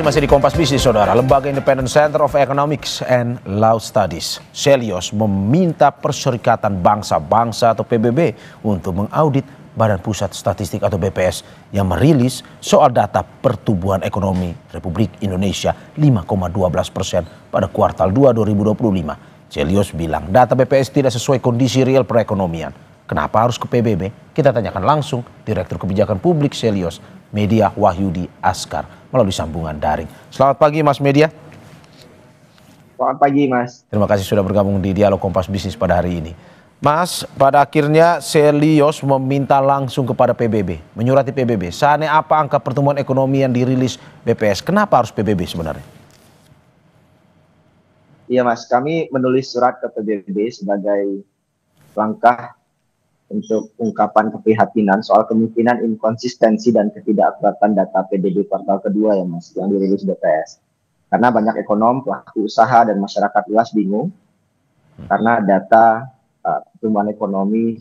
Masih di Kompas Bisnis, Saudara. Lembaga Independent Center of Economics and Law Studies, Celios, meminta Perserikatan Bangsa-Bangsa atau PBB untuk mengaudit Badan Pusat Statistik atau BPS yang merilis soal data pertumbuhan ekonomi Republik Indonesia 5,12% pada kuartal 2 2025. Celios bilang data BPS tidak sesuai kondisi real perekonomian. Kenapa harus ke PBB? Kita tanyakan langsung Direktur Kebijakan Publik Celios, Media Wahyudi Askar, melalui sambungan daring. Selamat pagi Mas Media. Selamat pagi Mas. Terima kasih sudah bergabung di Dialog Kompas Bisnis pada hari ini. Mas, pada akhirnya Celios meminta langsung kepada PBB, menyurati PBB. Seandainya apa angka pertumbuhan ekonomi yang dirilis BPS? Kenapa harus PBB sebenarnya? Iya Mas, kami menulis surat ke PBB sebagai langkah untuk ungkapan keprihatinan soal kemungkinan inkonsistensi dan ketidakakuratan data PDB kuartal kedua ya Mas, yang dirilis BPS. Karena banyak ekonom, pelaku usaha, dan masyarakat luas bingung karena data pertumbuhan ekonomi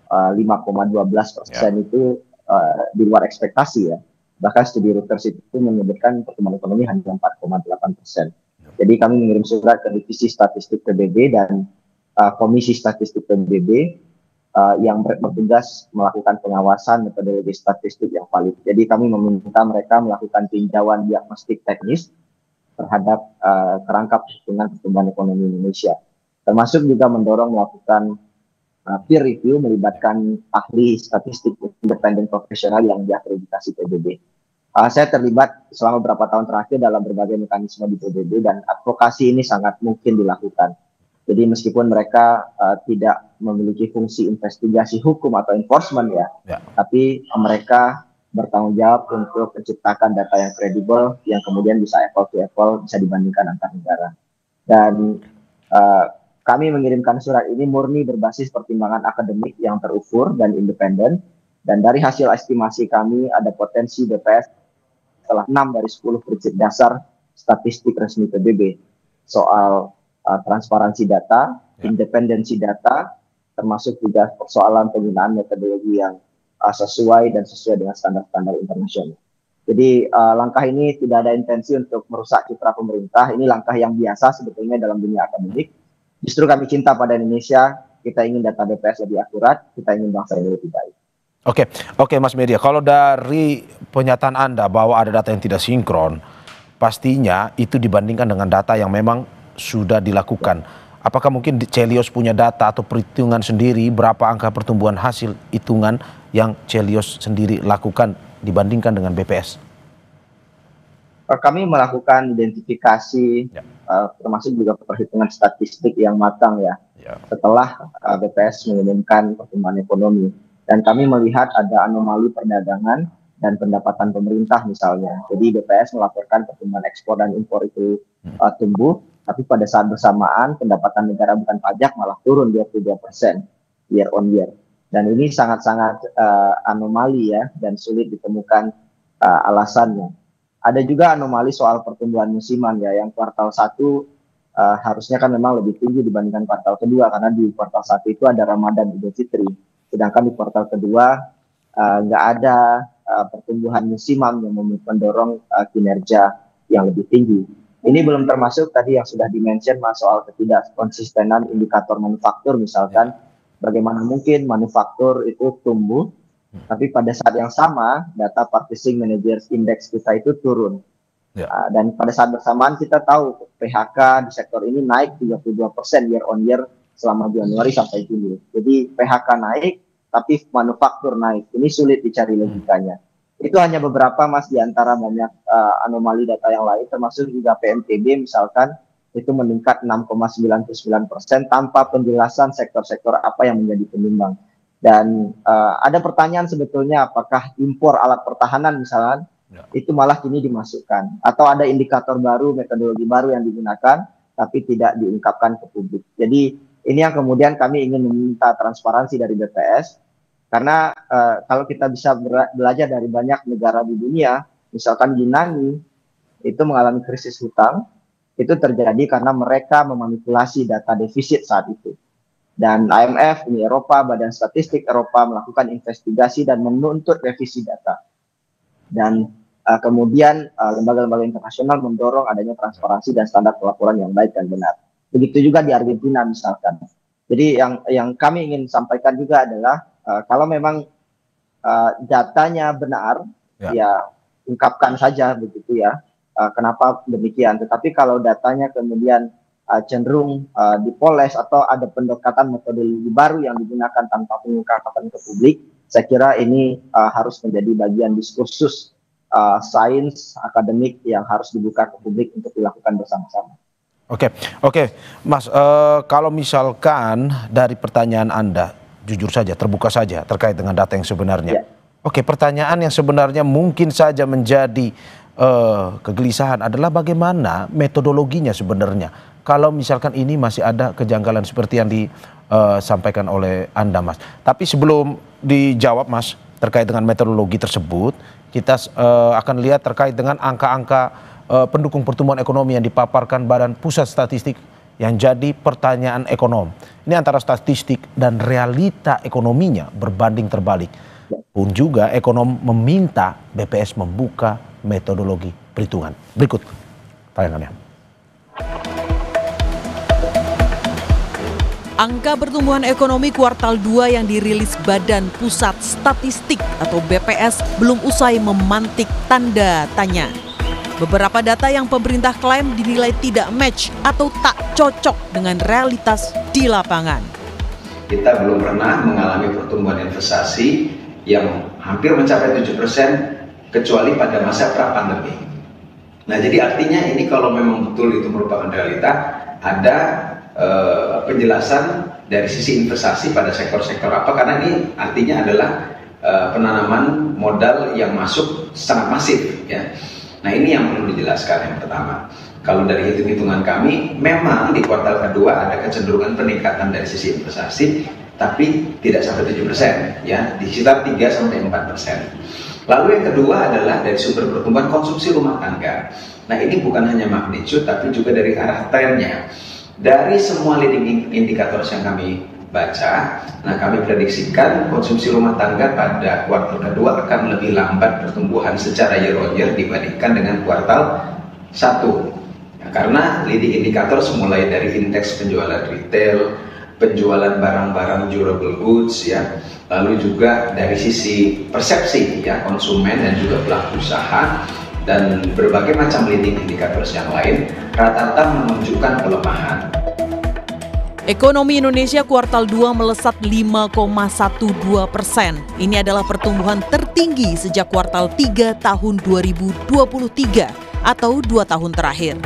5,12% itu di luar ekspektasi ya. Bahkan studi Reuters itu menyebutkan pertumbuhan ekonomi hanya 4,8%. Jadi kami mengirim surat ke Divisi Statistik PBB dan Komisi Statistik PBB yang bertugas melakukan pengawasan metodologi statistik yang valid. Jadi kami meminta mereka melakukan tinjauan diagnostik teknis terhadap kerangka perhitungan pertumbuhan ekonomi Indonesia. Termasuk juga mendorong melakukan peer review melibatkan ahli statistik independen profesional yang diakreditasi PBB. Saya terlibat selama beberapa tahun terakhir dalam berbagai mekanisme di PBB dan advokasi ini sangat mungkin dilakukan. Jadi meskipun mereka tidak memiliki fungsi investigasi hukum atau enforcement ya, tapi mereka bertanggung jawab untuk menciptakan data yang kredibel yang kemudian bisa apple to apple, bisa dibandingkan antar negara. Dan kami mengirimkan surat ini murni berbasis pertimbangan akademik yang terukur dan independen. Dan dari hasil estimasi kami ada potensi BPS setelah 6 dari 10 prinsip dasar statistik resmi PBB soal transparansi data, independensi data, termasuk juga persoalan penggunaan metodologi yang sesuai dengan standar-standar internasional. Jadi langkah ini tidak ada intensi untuk merusak citra pemerintah. Ini langkah yang biasa sebetulnya dalam dunia akademik. Justru kami cinta pada Indonesia, kita ingin data BPS lebih akurat, kita ingin bangsa ini lebih baik. Oke Mas Media, kalau dari pernyataan Anda bahwa ada data yang tidak sinkron, pastinya itu dibandingkan dengan data yang memang sudah dilakukan. Apakah mungkin Celios punya data atau perhitungan sendiri berapa angka pertumbuhan hasil hitungan yang Celios sendiri lakukan dibandingkan dengan BPS? Kami melakukan identifikasi termasuk juga perhitungan statistik yang matang ya. Setelah BPS mengumumkan pertumbuhan ekonomi, dan kami melihat ada anomali perdagangan dan pendapatan pemerintah misalnya. Jadi BPS melaporkan pertumbuhan ekspor dan impor itu tumbuh, tapi pada saat bersamaan pendapatan negara bukan pajak malah turun 22% year on year. Dan ini sangat-sangat anomali ya, dan sulit ditemukan alasannya. Ada juga anomali soal pertumbuhan musiman ya, yang kuartal 1 harusnya kan memang lebih tinggi dibandingkan kuartal kedua, karena di kuartal 1 itu ada Ramadan Idul Fitri. Sedangkan di kuartal kedua nggak ada pertumbuhan musiman yang mendorong kinerja yang lebih tinggi. Ini belum termasuk tadi yang sudah dimention Mas soal ketidakkonsistenan indikator manufaktur misalkan. Bagaimana mungkin manufaktur itu tumbuh, tapi pada saat yang sama data Purchasing Managers Index kita itu turun. Dan pada saat bersamaan kita tahu PHK di sektor ini naik 32% year on year selama Januari sampai Juli. Jadi PHK naik, tapi manufaktur naik. Ini sulit dicari logikanya. Itu hanya beberapa Mas di antara banyak anomali data yang lain, termasuk juga PMTB misalkan itu meningkat 6,99% tanpa penjelasan sektor-sektor apa yang menjadi penyumbang. Dan ada pertanyaan sebetulnya apakah impor alat pertahanan misalkan itu malah kini dimasukkan, atau ada indikator baru, metodologi baru yang digunakan tapi tidak diungkapkan ke publik. Jadi ini yang kemudian kami ingin meminta transparansi dari BPS. Karena kalau kita bisa belajar dari banyak negara di dunia, misalkan Yunani itu mengalami krisis hutang, itu terjadi karena mereka memanipulasi data defisit saat itu. Dan IMF, Uni Eropa, Badan Statistik Eropa melakukan investigasi dan menuntut revisi data. Dan Kemudian lembaga-lembaga internasional mendorong adanya transparansi dan standar pelaporan yang baik dan benar. Begitu juga di Argentina misalkan. Jadi yang kami ingin sampaikan juga adalah kalau memang datanya benar, ya ungkapkan saja begitu ya. Kenapa demikian? Tetapi kalau datanya kemudian cenderung dipoles atau ada pendekatan metodologi baru yang digunakan tanpa pengungkapan ke publik, saya kira ini harus menjadi bagian diskursus sains akademik yang harus dibuka ke publik untuk dilakukan bersama-sama. Oke, Mas, kalau misalkan dari pertanyaan Anda, jujur saja, terbuka saja terkait dengan data yang sebenarnya. Oke, pertanyaan yang sebenarnya mungkin saja menjadi kegelisahan adalah bagaimana metodologinya sebenarnya. Kalau misalkan ini masih ada kejanggalan seperti yang disampaikan oleh Anda, Mas. Tapi sebelum dijawab, Mas, terkait dengan metodologi tersebut, kita akan lihat terkait dengan angka-angka pendukung pertumbuhan ekonomi yang dipaparkan Badan Pusat Statistik yang jadi pertanyaan ekonom. Ini antara statistik dan realita ekonominya berbanding terbalik. Pun juga ekonom meminta BPS membuka metodologi perhitungan. Berikut tayangannya. Angka pertumbuhan ekonomi kuartal 2 yang dirilis Badan Pusat Statistik atau BPS belum usai memantik tanda tanya. Beberapa data yang pemerintah klaim dinilai tidak match atau tak cocok dengan realitas di lapangan. Kita belum pernah mengalami pertumbuhan investasi yang hampir mencapai 7% kecuali pada masa pra-pandemi. Nah, jadi artinya ini kalau memang betul itu merupakan realita, ada penjelasan dari sisi investasi pada sektor-sektor apa, karena ini artinya adalah penanaman modal yang masuk sangat masif ya. Nah, ini yang perlu dijelaskan yang pertama. Kalau dari hitung-hitungan kami memang di kuartal kedua ada kecenderungan peningkatan dari sisi investasi, tapi tidak sampai 7% ya, di sekitar 3-4%. Lalu yang kedua adalah dari sumber pertumbuhan konsumsi rumah tangga. Nah, ini bukan hanya magnitude tapi juga dari arah trennya. Dari semua leading indikator yang kami baca, nah kami prediksikan konsumsi rumah tangga pada kuartal kedua akan lebih lambat pertumbuhan secara year on year dibandingkan dengan kuartal 1. Nah, karena leading indikator mulai dari indeks penjualan retail, penjualan barang-barang durable goods ya, lalu juga dari sisi persepsi ya konsumen dan juga pelaku usaha, dan berbagai macam leading indicators yang lain rata-rata menunjukkan pelemahan. Ekonomi Indonesia kuartal 2 melesat 5,12%. Ini adalah pertumbuhan tertinggi sejak kuartal 3 tahun 2023 atau 2 tahun terakhir.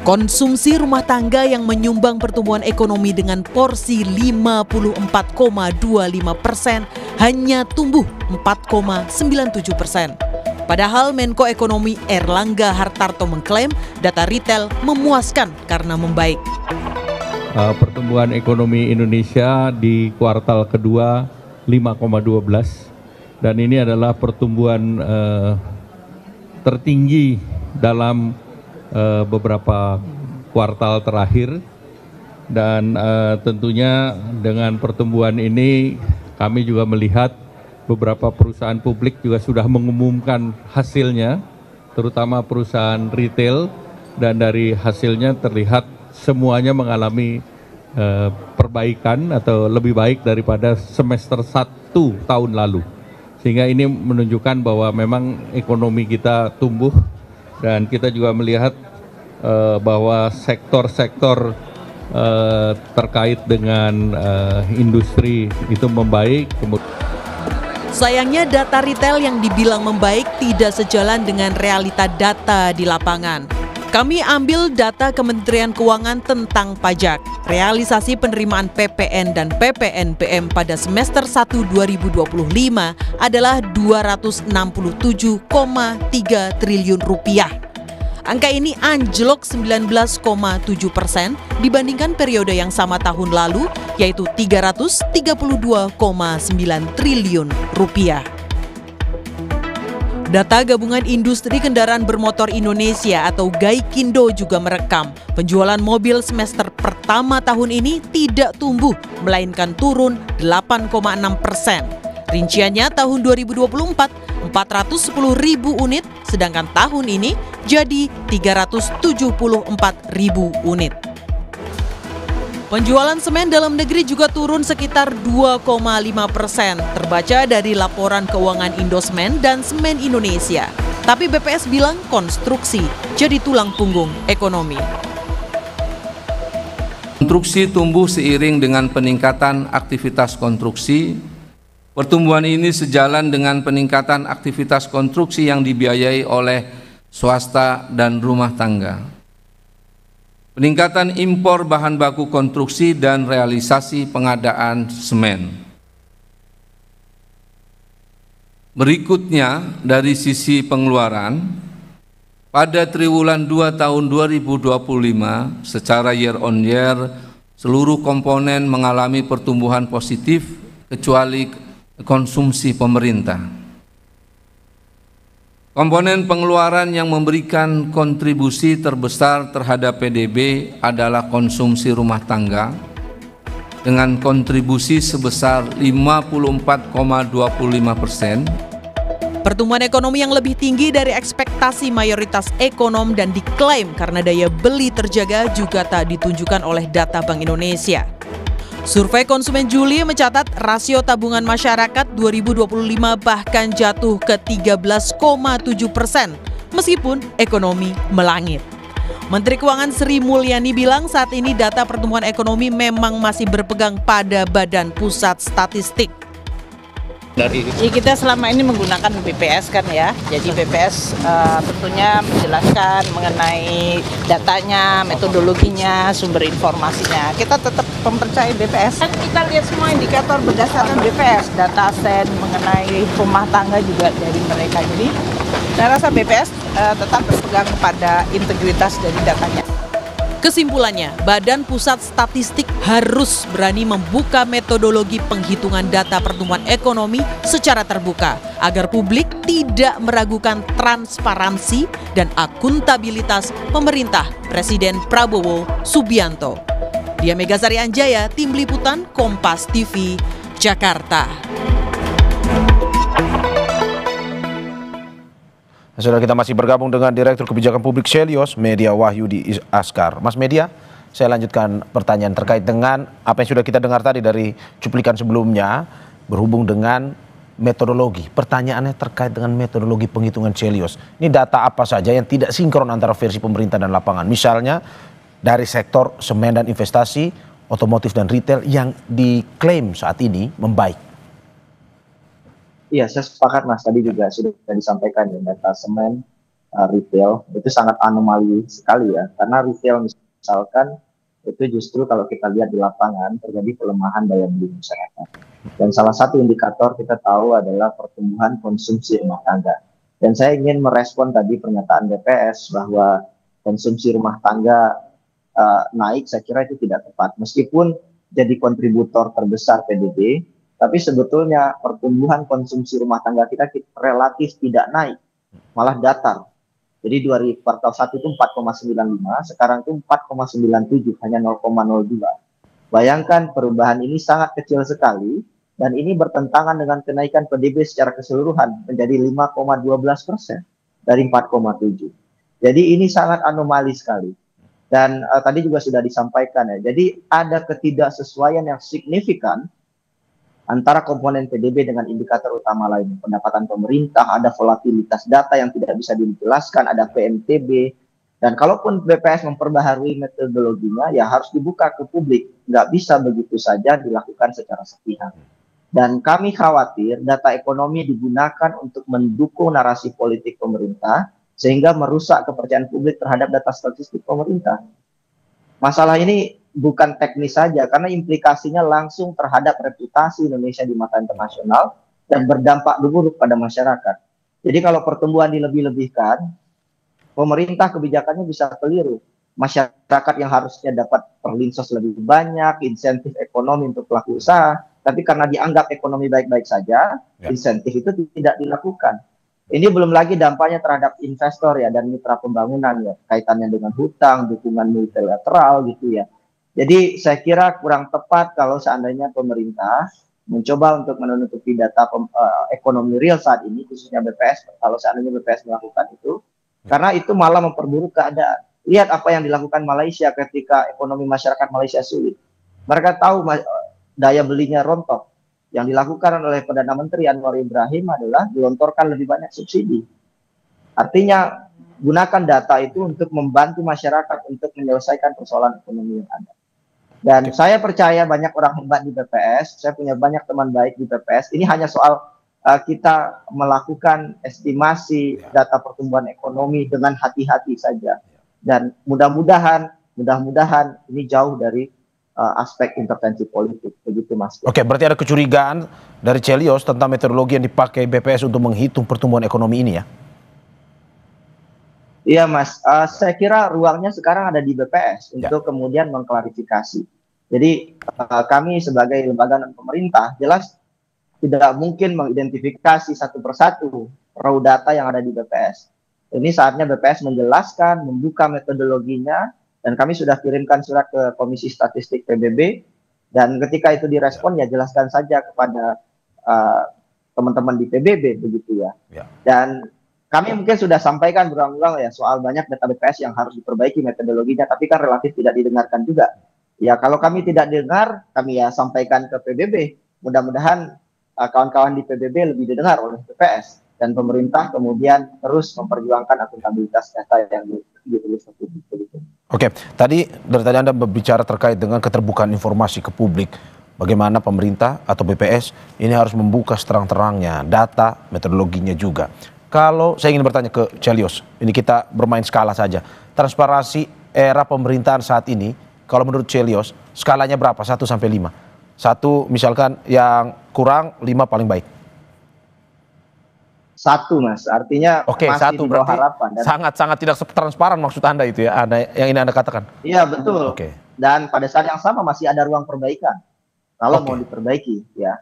Konsumsi rumah tangga yang menyumbang pertumbuhan ekonomi dengan porsi 54,25% hanya tumbuh 4,97%. Padahal Menko Ekonomi Erlangga Hartarto mengklaim data retail memuaskan karena membaik. Pertumbuhan ekonomi Indonesia di kuartal kedua 5,12 dan ini adalah pertumbuhan tertinggi dalam beberapa kuartal terakhir, dan tentunya dengan pertumbuhan ini kami juga melihat beberapa perusahaan publik juga sudah mengumumkan hasilnya, terutama perusahaan retail, dan dari hasilnya terlihat semuanya mengalami perbaikan atau lebih baik daripada semester 1 tahun lalu. Sehingga ini menunjukkan bahwa memang ekonomi kita tumbuh, dan kita juga melihat bahwa sektor-sektor terkait dengan industri itu membaik. Sayangnya data retail yang dibilang membaik tidak sejalan dengan realita data di lapangan. Kami ambil data Kementerian Keuangan tentang pajak. Realisasi penerimaan PPN dan PPNBM pada semester 1 2025 adalah 267,3 triliun rupiah. Angka ini anjlok 19,7% dibandingkan periode yang sama tahun lalu, yaitu 332,9 triliun rupiah. Data Gabungan Industri Kendaraan Bermotor Indonesia atau Gaikindo juga merekam penjualan mobil semester pertama tahun ini tidak tumbuh, melainkan turun 8,6%. Rinciannya tahun 2024 410.000 unit, sedangkan tahun ini jadi 374.000 unit. Penjualan semen dalam negeri juga turun sekitar 2,5%, terbaca dari laporan keuangan Indosmen dan Semen Indonesia. Tapi BPS bilang konstruksi jadi tulang punggung ekonomi. Konstruksi tumbuh seiring dengan peningkatan aktivitas konstruksi. Pertumbuhan ini sejalan dengan peningkatan aktivitas konstruksi yang dibiayai oleh swasta dan rumah tangga. Peningkatan impor bahan baku konstruksi dan realisasi pengadaan semen. Berikutnya dari sisi pengeluaran, pada triwulan 2 tahun 2025 secara year on year seluruh komponen mengalami pertumbuhan positif kecuali konsumsi pemerintah. Komponen pengeluaran yang memberikan kontribusi terbesar terhadap PDB adalah konsumsi rumah tangga dengan kontribusi sebesar 54,25%. Pertumbuhan ekonomi yang lebih tinggi dari ekspektasi mayoritas ekonom dan diklaim karena daya beli terjaga juga tak ditunjukkan oleh data Bank Indonesia. Survei konsumen Juli mencatat rasio tabungan masyarakat 2025 bahkan jatuh ke 13,7% meskipun ekonomi melangit. Menteri Keuangan Sri Mulyani bilang saat ini data pertumbuhan ekonomi memang masih berpegang pada Badan Pusat Statistik. Ya, kita selama ini menggunakan BPS kan ya, jadi BPS tentunya menjelaskan mengenai datanya, metodologinya, sumber informasinya. Kita tetap mempercayai BPS. Kan kita lihat semua indikator berdasarkan BPS, data set mengenai rumah tangga juga dari mereka. Jadi saya rasa BPS tetap berpegang pada integritas dari datanya. Kesimpulannya, Badan Pusat Statistik harus berani membuka metodologi penghitungan data pertumbuhan ekonomi secara terbuka agar publik tidak meragukan transparansi dan akuntabilitas pemerintah Presiden Prabowo Subianto. Dia Megasari Anjaya, Tim Liputan Kompas TV, Jakarta. Saudara, kita masih bergabung dengan Direktur Kebijakan Publik Selyos, Media Wahyudi Askar. Mas Media, saya lanjutkan pertanyaan terkait dengan apa yang sudah kita dengar tadi dari cuplikan sebelumnya berhubung dengan metodologi. Pertanyaannya terkait dengan metodologi penghitungan Selyos. Ini data apa saja yang tidak sinkron antara versi pemerintah dan lapangan? Misalnya dari sektor semen dan investasi, otomotif dan retail yang diklaim saat ini membaik. Iya, saya sepakat Mas, tadi juga sudah disampaikan ya, data semen retail itu sangat anomali sekali ya, karena retail misalkan itu justru kalau kita lihat di lapangan terjadi pelemahan daya beli masyarakat. Dan salah satu indikator kita tahu adalah pertumbuhan konsumsi rumah tangga. Dan saya ingin merespon tadi pernyataan BPS bahwa konsumsi rumah tangga naik, saya kira itu tidak tepat. Meskipun jadi kontributor terbesar PDB, tapi sebetulnya pertumbuhan konsumsi rumah tangga kita relatif tidak naik, malah datar. Jadi dari kuartal 1 itu 4,95, sekarang itu 4,97, hanya 0,02. Bayangkan perubahan ini sangat kecil sekali, dan ini bertentangan dengan kenaikan PDB secara keseluruhan menjadi 5,12% dari 4,7. Jadi ini sangat anomali sekali. Dan tadi juga sudah disampaikan ya, jadi ada ketidaksesuaian yang signifikan antara komponen PDB dengan indikator utama lain. Pendapatan pemerintah, ada volatilitas data yang tidak bisa dijelaskan, ada PNTB, dan kalaupun BPS memperbaharui metodologinya, ya harus dibuka ke publik. Nggak bisa begitu saja dilakukan secara sepihak. Dan kami khawatir data ekonomi digunakan untuk mendukung narasi politik pemerintah, sehingga merusak kepercayaan publik terhadap data statistik pemerintah. Masalah ini bukan teknis saja, karena implikasinya langsung terhadap reputasi Indonesia di mata internasional dan berdampak buruk pada masyarakat. Jadi kalau pertumbuhan dilebih-lebihkan, pemerintah kebijakannya bisa keliru. Masyarakat yang harusnya dapat perlinsos lebih banyak, insentif ekonomi untuk pelaku usaha, tapi karena dianggap ekonomi baik-baik saja, insentif itu tidak dilakukan. Ini belum lagi dampaknya terhadap investor ya dan mitra pembangunan ya, kaitannya dengan hutang, dukungan multilateral gitu ya. Jadi saya kira kurang tepat kalau seandainya pemerintah mencoba untuk menutupi data ekonomi real saat ini, khususnya BPS, kalau seandainya BPS melakukan itu, karena itu malah memperburuk keadaan. Lihat apa yang dilakukan Malaysia ketika ekonomi masyarakat Malaysia sulit. Mereka tahu daya belinya rontok. Yang dilakukan oleh Perdana Menteri Anwar Ibrahim adalah gelontorkan lebih banyak subsidi. Artinya, gunakan data itu untuk membantu masyarakat untuk menyelesaikan persoalan ekonomi yang ada. Dan saya percaya banyak orang hebat di BPS, saya punya banyak teman baik di BPS. Ini hanya soal kita melakukan estimasi data pertumbuhan ekonomi dengan hati-hati saja. Dan mudah-mudahan ini jauh dari aspek intervensi politik, begitu Mas. Oke, berarti ada kecurigaan dari Chelios tentang metodologi yang dipakai BPS untuk menghitung pertumbuhan ekonomi ini ya? Iya Mas, saya kira ruangnya sekarang ada di BPS untuk kemudian mengklarifikasi. Jadi kami sebagai lembaga non pemerintah jelas tidak mungkin mengidentifikasi satu persatu raw data yang ada di BPS. Ini saatnya BPS menjelaskan, membuka metodologinya, dan kami sudah kirimkan surat ke Komisi Statistik PBB, dan ketika itu direspon ya jelaskan saja kepada teman-teman di PBB begitu ya. Dan kami mungkin sudah sampaikan berulang-ulang ya soal banyak data BPS yang harus diperbaiki metodologinya, tapi kan relatif tidak didengarkan juga. Ya kalau kami tidak dengar, kami ya sampaikan ke PBB. Mudah-mudahan kawan-kawan di PBB lebih didengar oleh BPS, dan pemerintah kemudian terus memperjuangkan akuntabilitas data yang ditulis ke publik. Oke, tadi dari tadi Anda berbicara terkait dengan keterbukaan informasi ke publik. Bagaimana pemerintah atau BPS ini harus membuka seterang-terangnya data, metodologinya juga. Kalau saya ingin bertanya ke Chelios, ini kita bermain skala saja. Transparansi era pemerintahan saat ini, kalau menurut Chelios, skalanya berapa? 1 sampai 5. 1 misalkan yang kurang, 5 paling baik. 1 Mas, artinya Oke, masih 1 di bawah berarti harapan. sangat-sangat tidak transparan maksud Anda itu ya, yang ini Anda katakan? Iya betul. Dan pada saat yang sama masih ada ruang perbaikan. Kalau mau diperbaiki ya.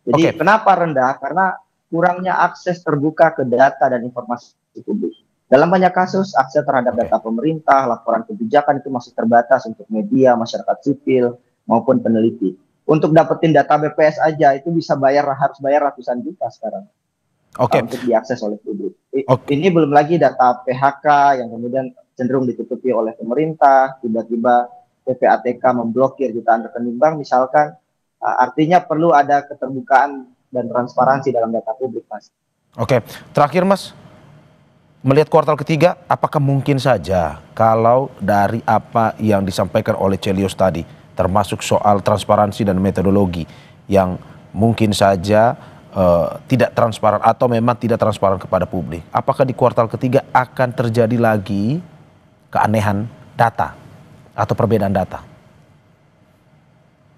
Jadi kenapa rendah? Karena kurangnya akses terbuka ke data dan informasi publik. Dalam banyak kasus, akses terhadap data pemerintah, laporan kebijakan itu masih terbatas untuk media, masyarakat sipil, maupun peneliti. Untuk dapetin data BPS aja itu bisa harus bayar ratusan juta sekarang. Untuk diakses oleh publik. Ini belum lagi data PHK yang kemudian cenderung ditutupi oleh pemerintah, tiba-tiba PPATK memblokir jutaan rekening bank misalkan. Artinya perlu ada keterbukaan dan transparansi dalam data publik, Mas. Oke, terakhir Mas, melihat kuartal ketiga, apakah mungkin saja kalau dari apa yang disampaikan oleh Chelios tadi, termasuk soal transparansi dan metodologi yang mungkin saja tidak transparan atau memang tidak transparan kepada publik, apakah di kuartal ketiga akan terjadi lagi keanehan data atau perbedaan data?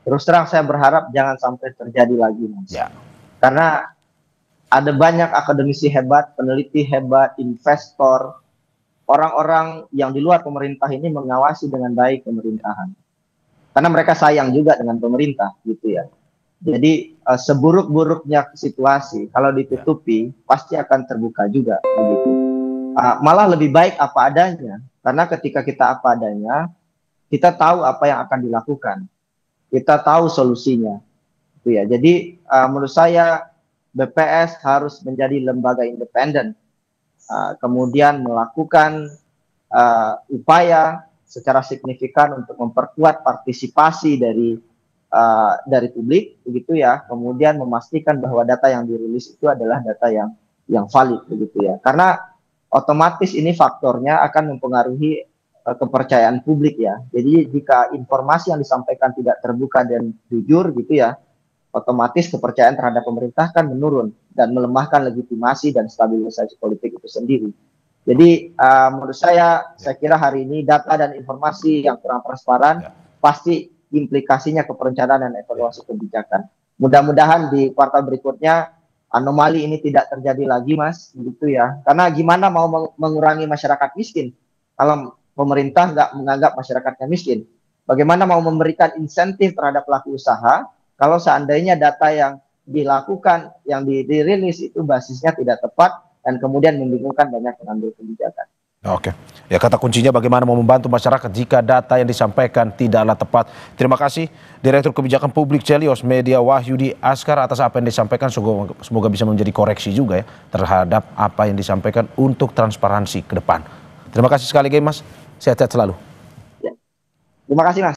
Terus terang saya berharap jangan sampai terjadi lagi, Mas. Karena ada banyak akademisi hebat, peneliti hebat, investor, orang-orang yang di luar pemerintah ini mengawasi dengan baik pemerintahan. Karena mereka sayang juga dengan pemerintah, gitu ya. Jadi seburuk-buruknya situasi, kalau ditutupi pasti akan terbuka juga, begitu. Malah lebih baik apa adanya, karena ketika kita apa adanya, kita tahu apa yang akan dilakukan, kita tahu solusinya. Ya, jadi menurut saya BPS harus menjadi lembaga independen, kemudian melakukan upaya secara signifikan untuk memperkuat partisipasi dari publik, begitu ya. Kemudian memastikan bahwa data yang dirilis itu adalah data yang valid, begitu ya. Karena otomatis ini faktornya akan mempengaruhi kepercayaan publik ya. Jadi jika informasi yang disampaikan tidak terbuka dan jujur, gitu ya, otomatis kepercayaan terhadap pemerintah kan menurun dan melemahkan legitimasi dan stabilisasi politik itu sendiri. Jadi menurut saya kira hari ini data dan informasi yang kurang transparan pasti implikasinya ke perencanaan dan evaluasi kebijakan. Mudah-mudahan di kuartal berikutnya anomali ini tidak terjadi lagi, Mas, begitu ya. Karena gimana mau mengurangi masyarakat miskin kalau pemerintah nggak menganggap masyarakatnya miskin? Bagaimana mau memberikan insentif terhadap pelaku usaha kalau seandainya data yang dilakukan, yang dirilis itu basisnya tidak tepat dan kemudian membingungkan banyak pengambil kebijakan. Oke. Ya, kata kuncinya bagaimana mau membantu masyarakat jika data yang disampaikan tidaklah tepat. Terima kasih Direktur Kebijakan Publik Celios Media Wahyudi Askar atas apa yang disampaikan. Semoga bisa menjadi koreksi juga ya terhadap apa yang disampaikan untuk transparansi ke depan. Terima kasih sekali lagi Mas. Sehat-sehat selalu. Terima kasih Mas.